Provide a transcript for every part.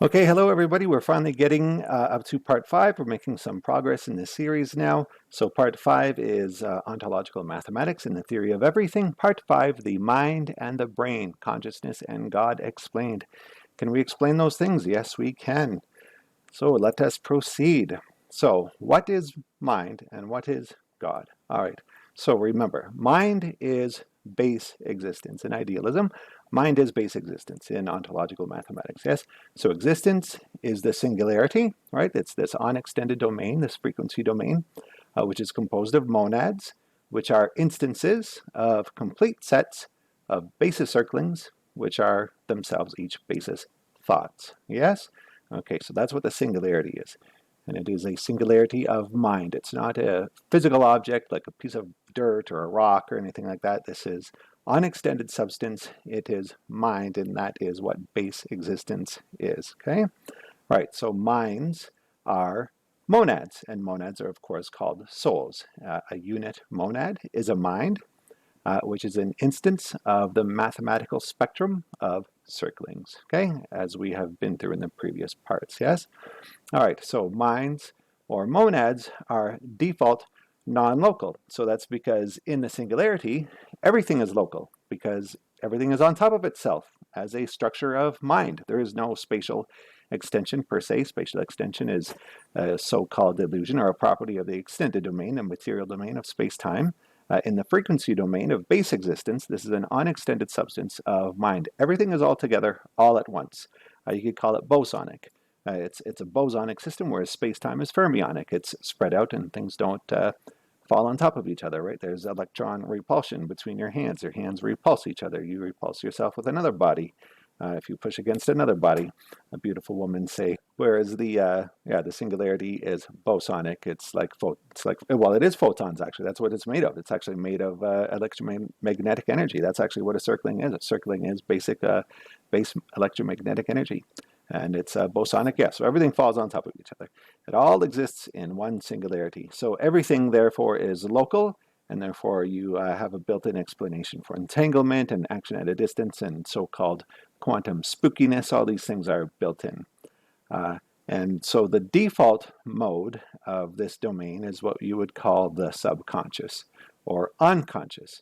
Okay, hello everybody. We're finally getting up to part 5. We're making some progress in this series now. So part 5 is ontological mathematics and the theory of everything. Part 5, the mind and the brain, consciousness and God explained. Can we explain those things? Yes, we can. So let us proceed. So what is mind and what is God? All right. So remember, mind is base existence in idealism. Mind is base existence in ontological mathematics, yes? So existence is the singularity, right? It's this unextended domain, this frequency domain, which is composed of monads, which are instances of complete sets of basis circlings, which are themselves each basis thoughts, yes? Okay, so that's what the singularity is. And it is a singularity of mind. It's not a physical object like a piece of dirt or a rock or anything like that. This is unextended substance. It is mind, and that is what base existence is. Okay? Right, so minds are monads, and monads are, of course, called souls. A unit monad is a mind, which is an instance of the mathematical spectrum of circlings, okay, as we have been through in the previous parts, yes? All right, so minds or monads are default non-local. So that's because in the singularity, everything is local because everything is on top of itself as a structure of mind. There is no spatial extension per se. Spatial extension is a so-called illusion or a property of the extended domain, the material domain of space-time. In the frequency domain of base existence, this is an unextended substance of mind. Everything is all together, all at once. You could call it bosonic. It's a bosonic system, whereas space-time is fermionic. It's spread out and things don't fall on top of each other, right? There's electron repulsion between your hands. Your hands repulse each other. You repulse yourself with another body. If you push against another body, a beautiful woman say. Whereas the singularity is bosonic. Well, it is photons actually. That's what it's made of. It's actually made of electromagnetic energy. That's actually what a circling is. A circling is base electromagnetic energy. And it's bosonic, yeah, so everything falls on top of each other. It all exists in one singularity. So everything, therefore, is local, and therefore you have a built-in explanation for entanglement and action at a distance and so-called quantum spookiness. All these things are built in. And so the default mode of this domain is what you would call the subconscious or unconscious.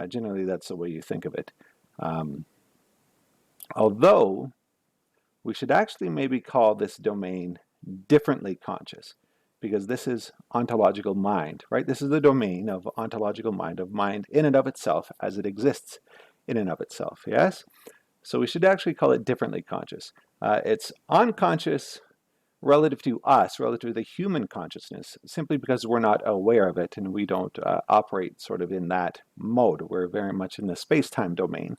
Generally, that's the way you think of it. Although we should actually maybe call this domain differently conscious, because this is ontological mind, right? This is the domain of ontological mind, of mind in and of itself as it exists in and of itself, yes? So we should actually call it differently conscious. It's unconscious relative to us, relative to the human consciousness, simply because we're not aware of it and we don't operate sort of in that mode. We're very much in the space-time domain,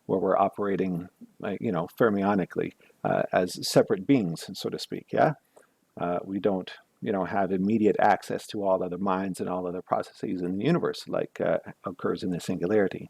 where we're operating, fermionically as separate beings, so to speak. Yeah, we don't, have immediate access to all other minds and all other processes in the universe, like occurs in the singularity,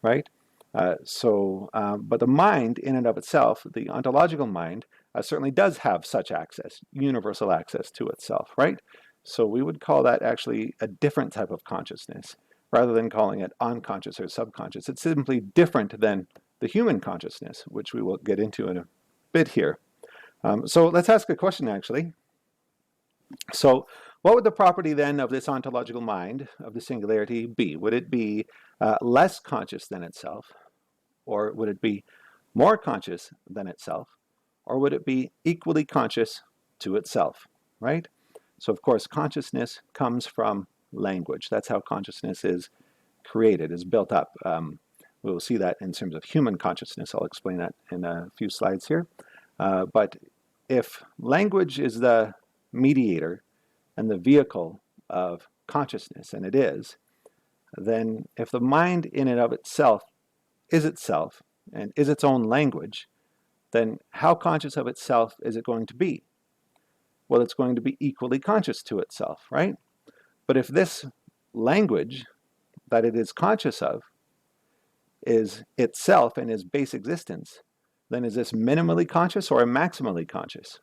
right? But the mind, in and of itself, the ontological mind, certainly does have such access, universal access to itself, right? So we would call that actually a different type of consciousness, rather than calling it unconscious or subconscious. It's simply different than the human consciousness, which we will get into in a bit here. So let's ask a question, actually. So what would the property then of this ontological mind, of the singularity, be? Would it be less conscious than itself? Or would it be more conscious than itself? Or would it be equally conscious to itself, right? So of course, consciousness comes from language. That's how consciousness is created, is built up. We will see that in terms of human consciousness. I'll explain that in a few slides here. But if language is the mediator and the vehicle of consciousness, and it is, then if the mind in and of itself and is its own language, then how conscious of itself is it going to be? Well, it's going to be equally conscious to itself, right? But if this language that it is conscious of is itself and is base existence, then is this minimally conscious or maximally conscious?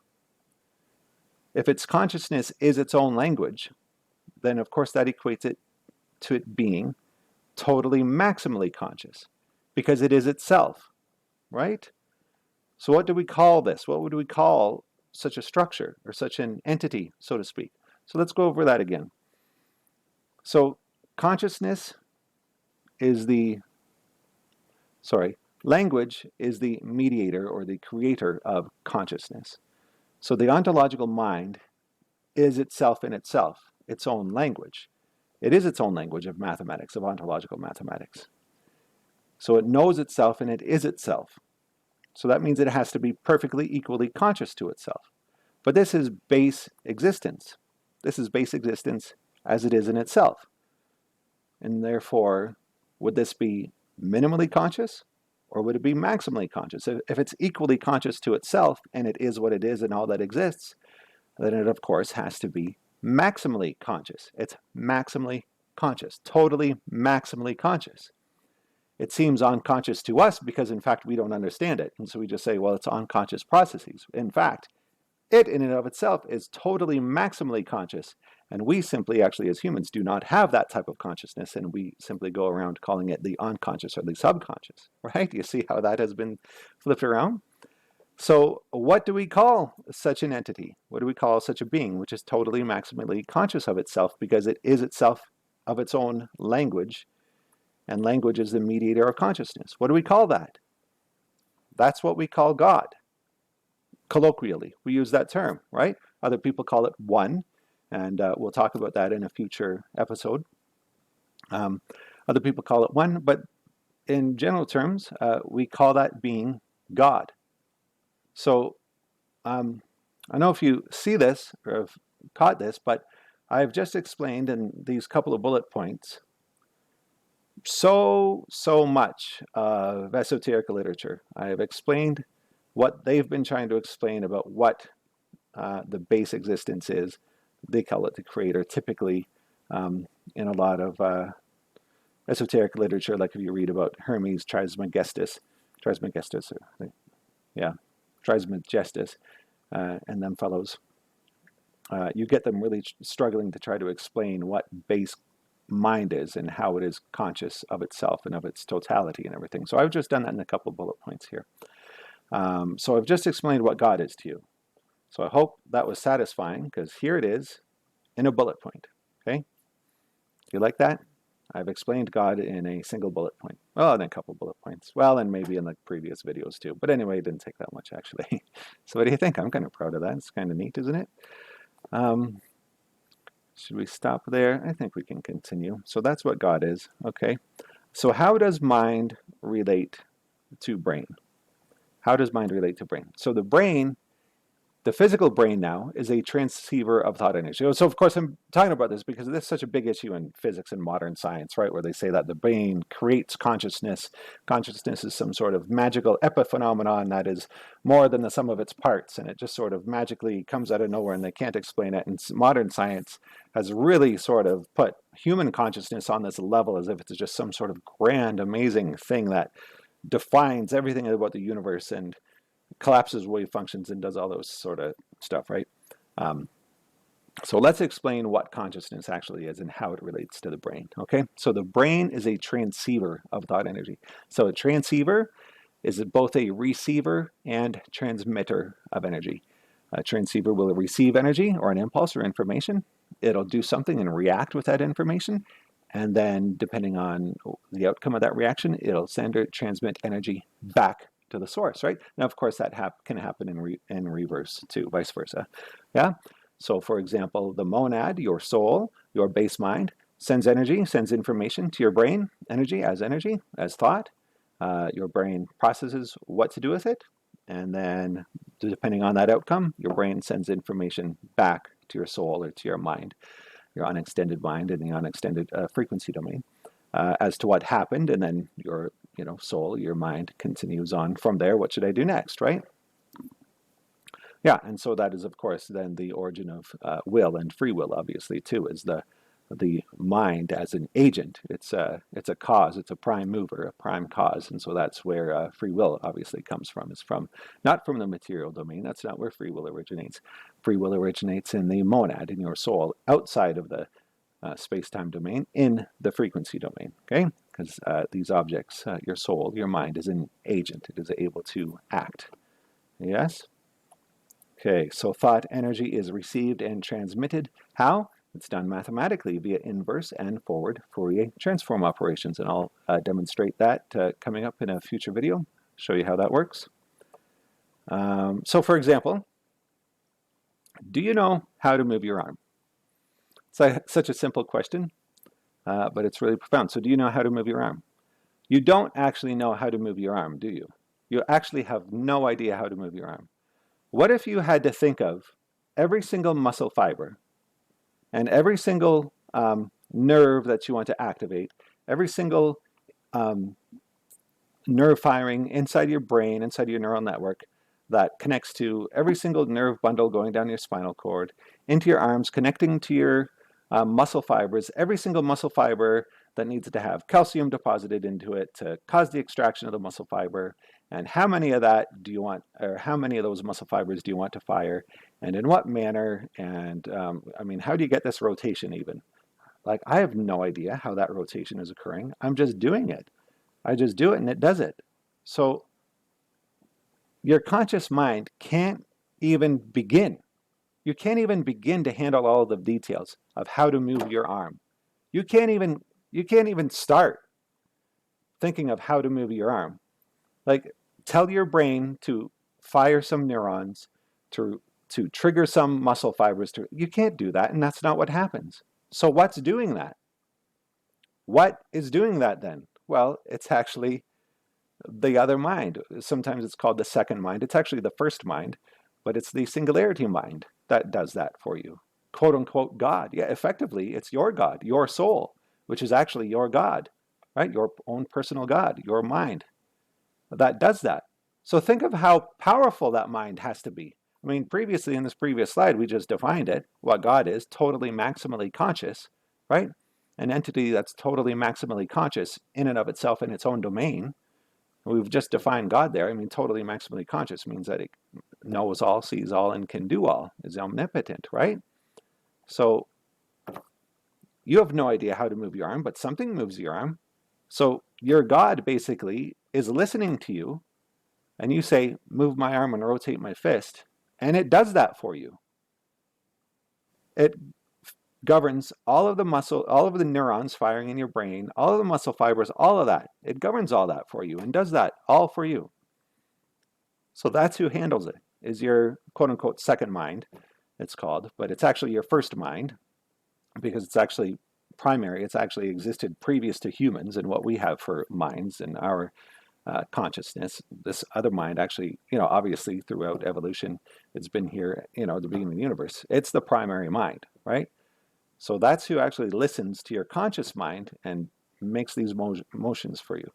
If its consciousness is its own language, then of course that equates it to it being totally maximally conscious, because it is itself, right? So what do we call this? What would we call such a structure or such an entity, so to speak? So let's go over that again. So consciousness is language is the mediator or the creator of consciousness. So the ontological mind is itself in itself, its own language. It is its own language of mathematics, of ontological mathematics. So it knows itself and it is itself. So that means it has to be perfectly equally conscious to itself. But this is base existence. This is base existence as it is in itself. And therefore, would this be minimally conscious or would it be maximally conscious? If it's equally conscious to itself and it is what it is and all that exists, then it of course has to be maximally conscious. It's maximally conscious, totally maximally conscious. It seems unconscious to us because in fact we don't understand it. And so we just say, well, it's unconscious processes. In fact, it in and of itself is totally maximally conscious. And we simply actually as humans do not have that type of consciousness, and we simply go around calling it the unconscious or the subconscious, right? You see how that has been flipped around? So what do we call such an entity? What do we call such a being which is totally maximally conscious of itself because it is itself of its own language, and language is the mediator of consciousness? What do we call that? That's what we call God. Colloquially, we use that term, right? Other people call it one, and we'll talk about that in a future episode. Other people call it one, but in general terms, we call that being God. So I don't know if you see this or have caught this, but I've just explained in these couple of bullet points so much of esoteric literature. I have explained what they've been trying to explain about what the base existence is. They call it the creator, typically in a lot of esoteric literature, like if you read about Hermes Trismegistus, and them fellows, you get them really struggling to try to explain what base mind is and how it is conscious of itself and of its totality and everything. So I've just done that in a couple of bullet points here. So I've just explained what God is to you. So I hope that was satisfying, because here it is in a bullet point. Okay? You like that? I've explained God in a single bullet point. Well, in a couple bullet points. Well, and maybe in the previous videos too. But anyway, it didn't take that much actually. So what do you think? I'm kind of proud of that. It's kind of neat, isn't it? Should we stop there? I think we can continue. So that's what God is. Okay. So how does mind relate to brain? How does mind relate to brain? So the brain, the physical brain now, is a transceiver of thought energy. So of course I'm talking about this because this is such a big issue in physics and modern science, right? Where they say that the brain creates consciousness. Consciousness is some sort of magical epiphenomenon that is more than the sum of its parts, and it just sort of magically comes out of nowhere and they can't explain it. And modern science has really sort of put human consciousness on this level as if it's just some sort of grand, amazing thing that defines everything about the universe and collapses wave functions and does all those sort of stuff, right? So let's explain what consciousness actually is and how it relates to the brain, okay? So the brain is a transceiver of thought energy. So a transceiver is both a receiver and transmitter of energy. A transceiver will receive energy or an impulse or information. It'll do something and react with that information. And then depending on the outcome of that reaction, it'll send or transmit energy back to the source, right? Now, of course, that can happen in reverse too, vice versa. Yeah. So, for example, the monad, your soul, your base mind, sends energy, sends information to your brain, energy, as thought. Your brain processes what to do with it, and then, depending on that outcome, your brain sends information back to your soul or to your mind, your unextended mind in the unextended frequency domain, as to what happened, and then your soul, your mind continues on from there. What should I do next, right? Yeah, and so that is, of course, then the origin of will and free will, obviously, too, is the mind as an agent. It's a cause, it's a prime mover, a prime cause, and so that's where free will obviously comes from. It's not from the material domain. That's not where free will originates. Free will originates in the monad, in your soul, outside of the space-time domain, in the frequency domain, okay? Because these objects, your soul, your mind is an agent. It is able to act Yes? Okay, so thought energy is received and transmitted. How? It's done mathematically via inverse and forward Fourier transform operations, and I'll demonstrate that coming up in a future video, show you how that works. So for example, do you know how to move your arm? It's such a simple question, but it's really profound. So do you know how to move your arm? You don't actually know how to move your arm, do you? You actually have no idea how to move your arm. What if you had to think of every single muscle fiber and every single nerve that you want to activate, every single nerve firing inside your brain, inside your neural network that connects to every single nerve bundle going down your spinal cord, into your arms, connecting to your muscle fibers, every single muscle fiber that needs to have calcium deposited into it to cause the extraction of the muscle fiber, and how many of that do you want, or how many of those muscle fibers do you want to fire, and in what manner, and I mean, how do you get this rotation even? Like, I have no idea how that rotation is occurring. I'm just doing it. I just do it and it does it. So your conscious mind can't even begin. You can't even begin to handle all of the details of how to move your arm. You can't even start thinking of how to move your arm. Like, tell your brain to fire some neurons to trigger some muscle fibers. You can't do that, and that's not what happens. So what's doing that? What is doing that then? Well, it's actually the other mind. Sometimes it's called the second mind. It's actually the first mind, but it's the singularity mind that does that for you. Quote unquote God. Yeah, effectively, it's your God, your soul, which is actually your God, right? Your own personal God, your mind that does that. So think of how powerful that mind has to be. I mean, previously in this previous slide, we just defined it, what God is, totally maximally conscious, right? An entity that's totally maximally conscious in and of itself in its own domain. We've just defined God there. I mean, totally maximally conscious means that it knows all, sees all, and can do all, is omnipotent, right? So you have no idea how to move your arm, but something moves your arm. So your God basically is listening to you, and you say, move my arm and rotate my fist, and it does that for you. It governs all of the muscle, all of the neurons firing in your brain, all of the muscle fibers, all of that. It governs all that for you and does that all for you. So that's who handles it, is your quote unquote second mind, it's called, but it's actually your first mind because it's actually primary. It's actually existed previous to humans and what we have for minds and our consciousness. This other mind actually, obviously throughout evolution, it's been here, at the beginning of the universe. It's the primary mind, right? So that's who actually listens to your conscious mind and makes these motions for you.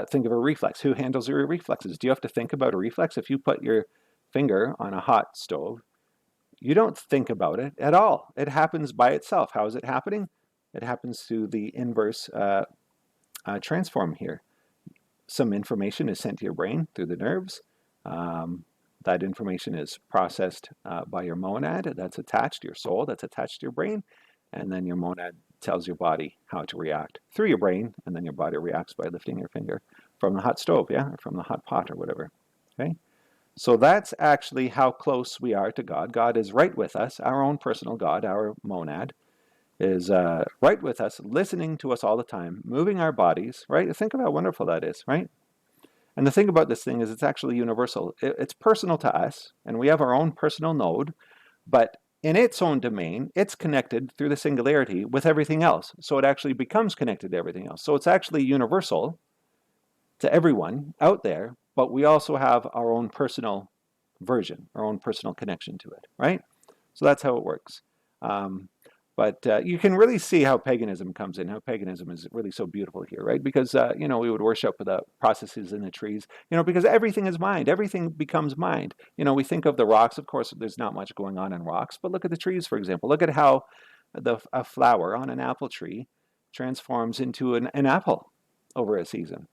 Think of a reflex. Who handles your reflexes? Do you have to think about a reflex? If you put your finger on a hot stove, you don't think about it at all. It happens by itself. How is it happening? It happens through the inverse transform here. Some information is sent to your brain through the nerves. That information is processed by your monad that's attached to your soul, that's attached to your brain, and then your monad tells your body how to react through your brain, and then your body reacts by lifting your finger from the hot stove, or from the hot pot or whatever. Okay, so that's actually how close we are to God. God is right with us. Our own personal God, our monad, is right with us, listening to us all the time, moving our bodies, right? Think of how wonderful that is, right? And the thing about this thing is it's actually universal. It's personal to us, and we have our own personal node, but in its own domain, it's connected through the singularity with everything else. So it actually becomes connected to everything else. So it's actually universal to everyone out there, but we also have our own personal version, our own personal connection to it, right? So that's how it works. But you can really see how paganism comes in, how paganism is really so beautiful here, right? Because, we would worship the processes in the trees, because everything is mind. Everything becomes mind. We think of the rocks. Of course, there's not much going on in rocks, but look at the trees, for example. Look at how a flower on an apple tree transforms into an apple over a season.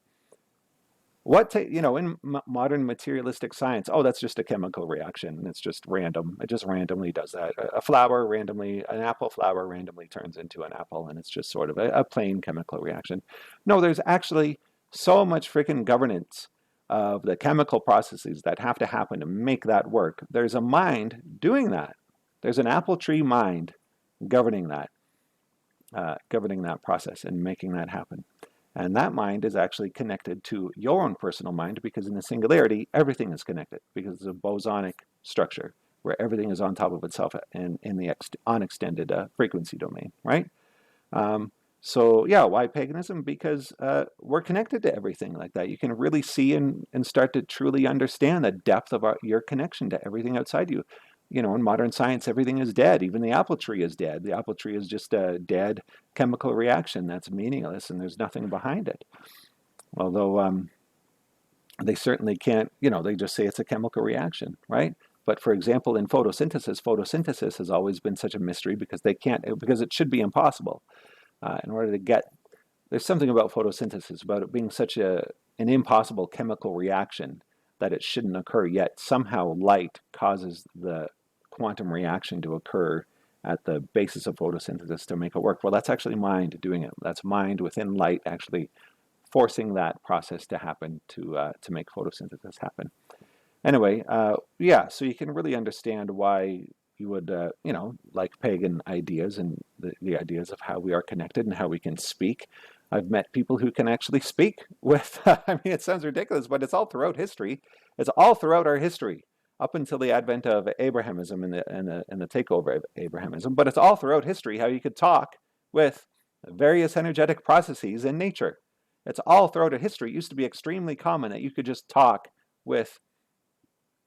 In modern materialistic science, oh, that's just a chemical reaction. It's just random. It just randomly does that. An apple flower randomly turns into an apple, and it's just sort of a plain chemical reaction. No, there's actually so much freaking governance of the chemical processes that have to happen to make that work, there's a mind doing that. There's an apple tree mind governing that process and making that happen. And that mind is actually connected to your own personal mind, because in the singularity, everything is connected, because it's a bosonic structure where everything is on top of itself in the unextended frequency domain, right? So yeah, why paganism? Because we're connected to everything like that. You can really see and start to truly understand the depth of your connection to everything outside you. You know, in modern science, everything is dead. Even the apple tree is dead. The apple tree is just a dead chemical reaction that's meaningless, and there's nothing behind it. Although they certainly can't, you know, they just say it's a chemical reaction, right? But for example, in photosynthesis has always been such a mystery because because it should be impossible. In order to get, there's something about photosynthesis, about it being such an impossible chemical reaction that it shouldn't occur, yet somehow light causes the quantum reaction to occur at the basis of photosynthesis to make it work. Well, that's actually mind doing it. That's mind within light actually forcing that process to happen to make photosynthesis happen. Anyway, yeah, so you can really understand why you would, you know, like pagan ideas and the ideas of how we are connected and how we can speak. I've met people who can actually speak with, I mean, it sounds ridiculous, but it's all throughout history. It's all throughout our history, up until the advent of Abrahamism and the takeover of Abrahamism. But it's all throughout history how you could talk with various energetic processes in nature. It's all throughout history. It used to be extremely common that you could just talk with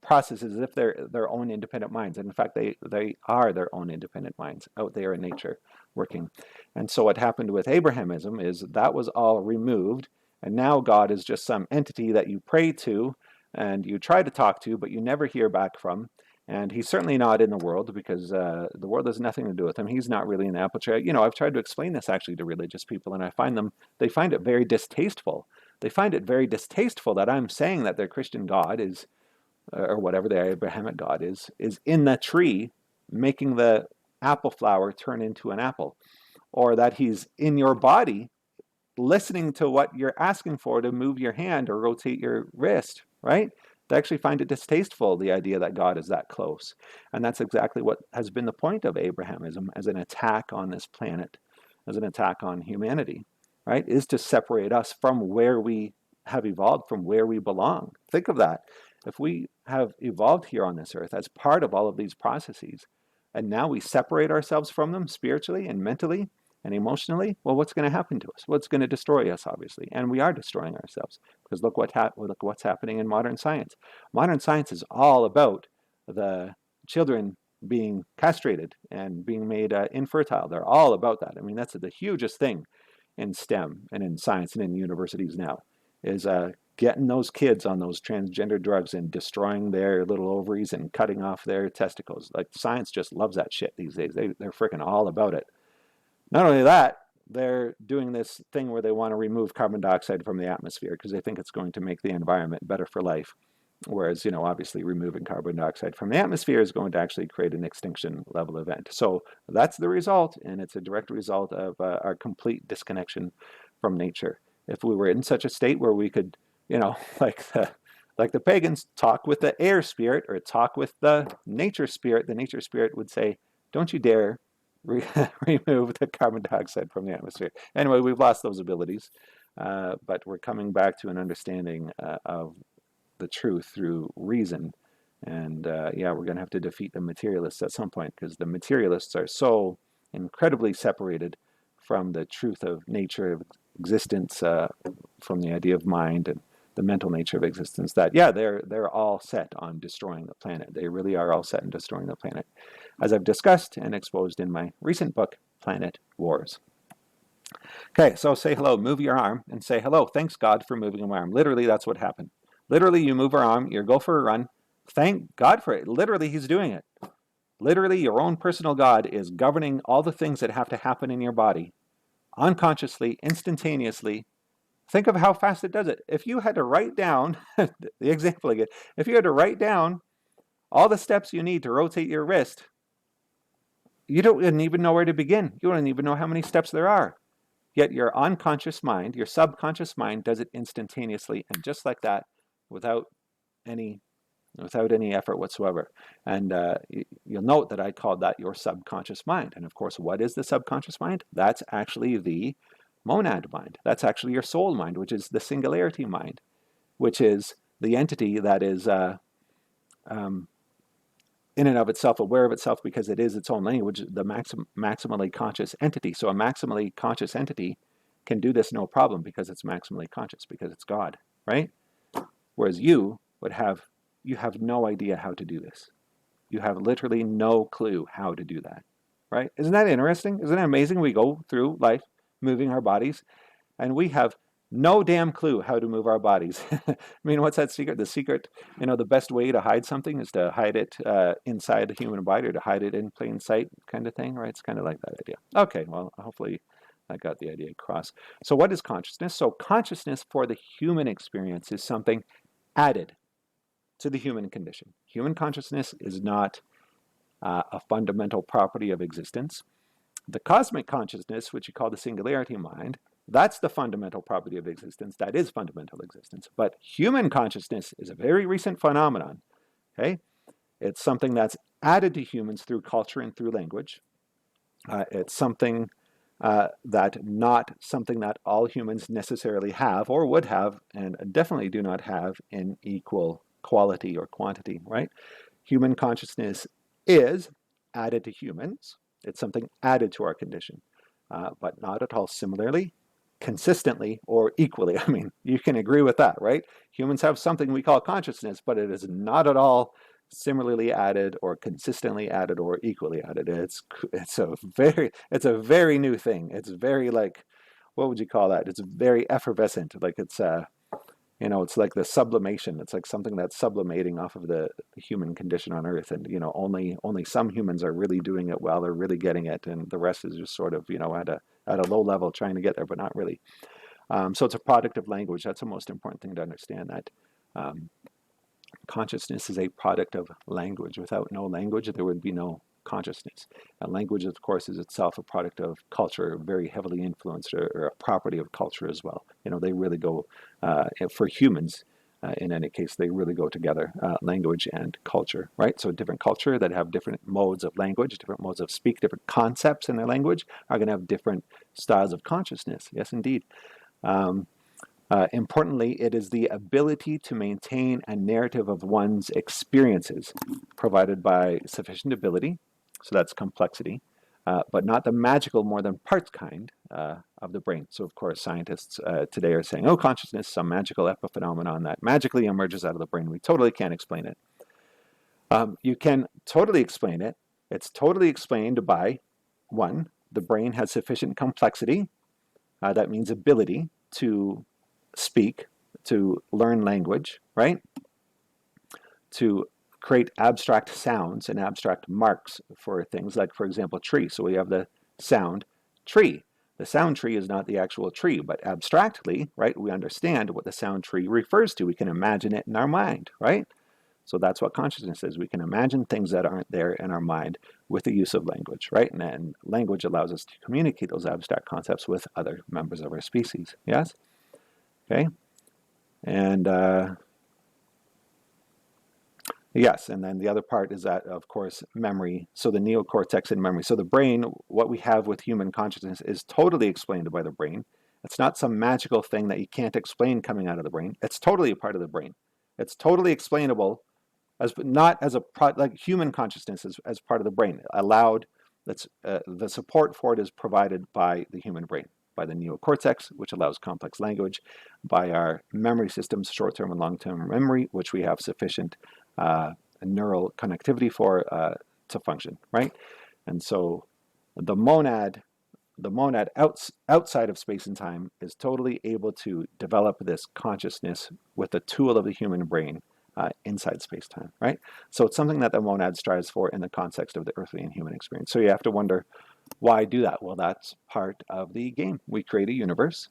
processes as if they're their own independent minds. And in fact, they are their own independent minds out there in nature working. And so what happened with Abrahamism is that was all removed. And now God is just some entity that you pray to and you try to talk to, but you never hear back from. And he's certainly not in the world, because the world has nothing to do with him. He's not really in the apple tree. You know, I've tried to explain this actually to religious people, and they find it very distasteful. They find it very distasteful that I'm saying that their Christian God is, or whatever the Abrahamic God is in the tree making the apple flower turn into an apple, or that he's in your body listening to what you're asking for to move your hand or rotate your wrist, right? They actually find it distasteful, the idea that God is that close. And that's exactly what has been the point of Abrahamism as an attack on this planet, as an attack on humanity, right? Is to separate us from where we have evolved, from where we belong. Think of that. If we have evolved here on this earth as part of all of these processes, and now we separate ourselves from them spiritually and mentally and emotionally, well, what's going to happen to us? What's going to destroy us, obviously? And we are destroying ourselves, because look what's happening in modern science. Modern science is all about the children being castrated and being made infertile. They're all about that. I mean, that's the hugest thing in STEM and in science and in universities now, is getting those kids on those transgender drugs and destroying their little ovaries and cutting off their testicles. Like, science just loves that shit these days. They're freaking all about it. Not only that, they're doing this thing where they want to remove carbon dioxide from the atmosphere because they think it's going to make the environment better for life. Whereas, you know, obviously removing carbon dioxide from the atmosphere is going to actually create an extinction level event. So that's the result, and it's a direct result of our complete disconnection from nature. If we were in such a state where we could, you know, like the pagans, talk with the air spirit or talk with the nature spirit would say, don't you dare remove the carbon dioxide from the atmosphere. Anyway, we've lost those abilities, but we're coming back to an understanding of the truth through reason. And yeah, we're going to have to defeat the materialists at some point, because the materialists are so incredibly separated from the truth of nature, of existence, from the idea of mind and the mental nature of existence, that yeah, they're all set on destroying the planet. They really are all set on destroying the planet, as I've discussed and exposed in my recent book, Planet Wars. Okay, so say hello, move your arm, and say hello. Thanks God for moving my arm. Literally, that's what happened. Literally, you move our arm, you go for a run. Thank God for it. Literally, he's doing it. Literally, your own personal God is governing all the things that have to happen in your body, unconsciously, instantaneously. Think of how fast it does it. If you had to write down, the example again, if you had to write down all the steps you need to rotate your wrist, you don't even know where to begin. You don't even know how many steps there are. Yet your unconscious mind, your subconscious mind, does it instantaneously. And just like that, without any effort whatsoever. And you'll note that I called that your subconscious mind. And of course, what is the subconscious mind? That's actually the monad mind. That's actually your soul mind, which is the singularity mind, which is the entity that is um, in and of itself aware of itself because it is its own language, the maximally conscious entity. So a maximally conscious entity can do this no problem because it's maximally conscious, because it's God, right? Whereas you have no idea how to do this. You have literally no clue how to do that, right? Isn't that interesting? Isn't it amazing? We go through life moving our bodies and we have no damn clue how to move our bodies. I mean, what's that secret? The secret, the best way to hide something is to hide it inside the human body, or to hide it in plain sight kind of thing, right? It's kind of like that idea. Okay, well, hopefully I got the idea across. So what is consciousness? So consciousness for the human experience is something added to the human condition. Human consciousness is not a fundamental property of existence. The cosmic consciousness, which you call the singularity mind, that's the fundamental property of existence. That is fundamental existence. But human consciousness is a very recent phenomenon. Okay, it's something that's added to humans through culture and through language. It's something not something that all humans necessarily have or would have, and definitely do not have in equal quality or quantity, right? Human consciousness is added to humans. It's something added to our condition, but not at all similarly, consistently, or equally. I mean, you can agree with that, right? Humans have something we call consciousness, but it is not at all similarly added or consistently added or equally added. It's a very new thing. It's very, like, what would you call that? It's very effervescent. Like it's like the sublimation. It's like something that's sublimating off of the human condition on Earth, and only some humans are really doing it well. They're really getting it, and the rest is just sort of at a low level trying to get there, but not really. So it's a product of language. That's the most important thing to understand. That consciousness is a product of language. Without no language, there would be no consciousness. And language, of course, is itself a product of culture, very heavily influenced, or a property of culture as well. They really go, for humans, in any case, they really go together, language and culture, right? So different culture that have different modes of language, different modes of speak, different concepts in their language are going to have different styles of consciousness. Yes, indeed. Importantly, it is the ability to maintain a narrative of one's experiences provided by sufficient ability, so that's complexity, but not the magical more than parts kind of the brain. So of course scientists today are saying, oh, consciousness, some magical epiphenomenon that magically emerges out of the brain. We totally can't explain it. You can totally explain it. It's totally explained by, one, the brain has sufficient complexity, that means ability to speak, to learn language, right? To create abstract sounds and abstract marks for things like, for example, tree. So we have the sound tree. The sound tree is not the actual tree, but abstractly, right, we understand what the sound tree refers to. We can imagine it in our mind, right? So that's what consciousness is. We can imagine things that aren't there in our mind with the use of language, right? And then language allows us to communicate those abstract concepts with other members of our species, yes? Okay, and yes, and then the other part is that, of course, memory. So the neocortex and memory. So the brain, what we have with human consciousness is totally explained by the brain. It's not some magical thing that you can't explain coming out of the brain. It's totally a part of the brain. It's totally explainable, not as like human consciousness as part of the brain. Allowed, the support for it is provided by the human brain, by the neocortex, which allows complex language, by our memory systems, short-term and long-term memory, which we have sufficient neural connectivity for to function, right? And so the monad outside of space and time is totally able to develop this consciousness with the tool of the human brain inside space-time, right? So it's something that the monad strives for in the context of the earthly and human experience. So you have to wonder, why do that? Well, that's part of the game. We create a universe,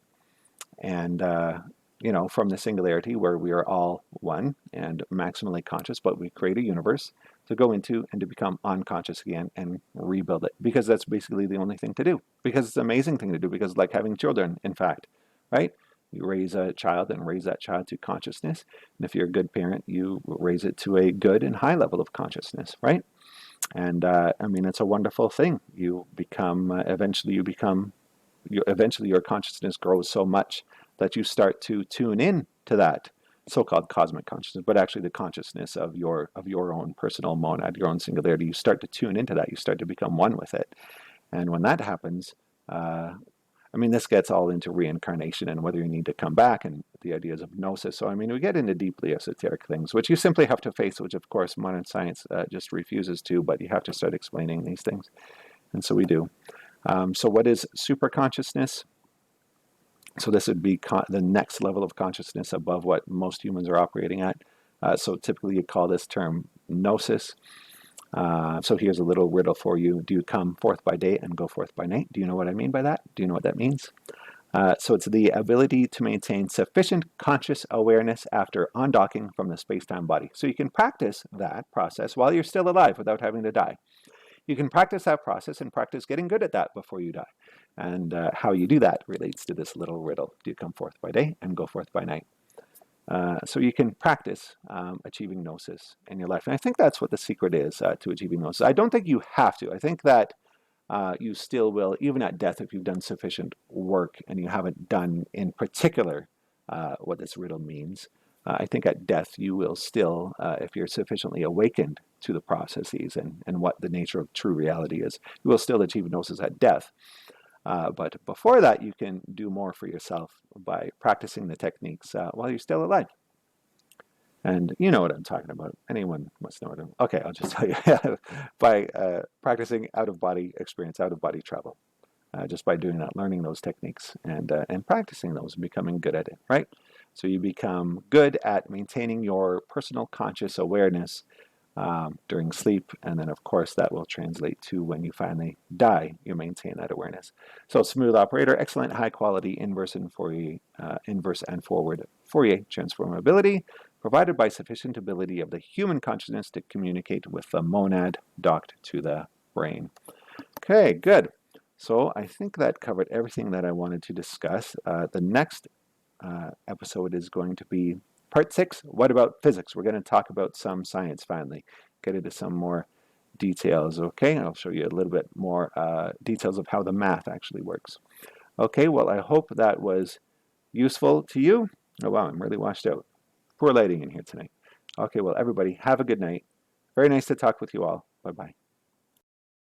and from the singularity where we are all one and maximally conscious, but we create a universe to go into and to become unconscious again and rebuild it, because that's basically the only thing to do, because it's an amazing thing to do, because it's like having children, in fact, right? You raise a child and raise that child to consciousness. And if you're a good parent, you raise it to a good and high level of consciousness, right? And I mean, it's a wonderful thing. You become, eventually your consciousness grows so much that you start to tune in to that so-called cosmic consciousness, but actually the consciousness of your own personal monad, your own singularity. You start to tune into that. You start to become one with it. And when that happens, I mean, this gets all into reincarnation and whether you need to come back and the ideas of Gnosis. So, I mean, we get into deeply esoteric things, which you simply have to face, which, of course, modern science just refuses to, but you have to start explaining these things. And so we do. So what is superconsciousness? So this would be the next level of consciousness above what most humans are operating at. So typically you call this term Gnosis. So here's a little riddle for you. Do you come forth by day and go forth by night? Do you know what I mean by that? Do you know what that means? So it's the ability to maintain sufficient conscious awareness after undocking from the space-time body. So you can practice that process while you're still alive without having to die. You can practice that process and practice getting good at that before you die. And how you do that relates to this little riddle. Do you come forth by day and go forth by night? So you can practice achieving Gnosis in your life. And I think that's what the secret is to achieving Gnosis. I don't think you have to. I think that you still will, even at death, if you've done sufficient work and you haven't done in particular what this riddle means. I think at death you will still, if you're sufficiently awakened to the processes and what the nature of true reality is, you will still achieve Gnosis at death. But before that, you can do more for yourself by practicing the techniques while you're still alive. And you know what I'm talking about. Anyone must know what I'm... Okay, I'll just tell you. By practicing out-of-body experience, out-of-body travel. Just by doing that, learning those techniques and practicing those and becoming good at it, right? So you become good at maintaining your personal conscious awareness during sleep, and then of course that will translate to when you finally die, you maintain that awareness. So smooth operator, excellent high quality inverse and Fourier, inverse and forward Fourier transformability, provided by sufficient ability of the human consciousness to communicate with the monad docked to the brain. Okay, good. So I think that covered everything that I wanted to discuss. The next episode is going to be Part 6, what about physics? We're going to talk about some science finally, get into some more details, okay? I'll show you a little bit more details of how the math actually works. Okay, well, I hope that was useful to you. Oh, wow, I'm really washed out. Poor lighting in here tonight. Okay, well, everybody, have a good night. Very nice to talk with you all. Bye-bye.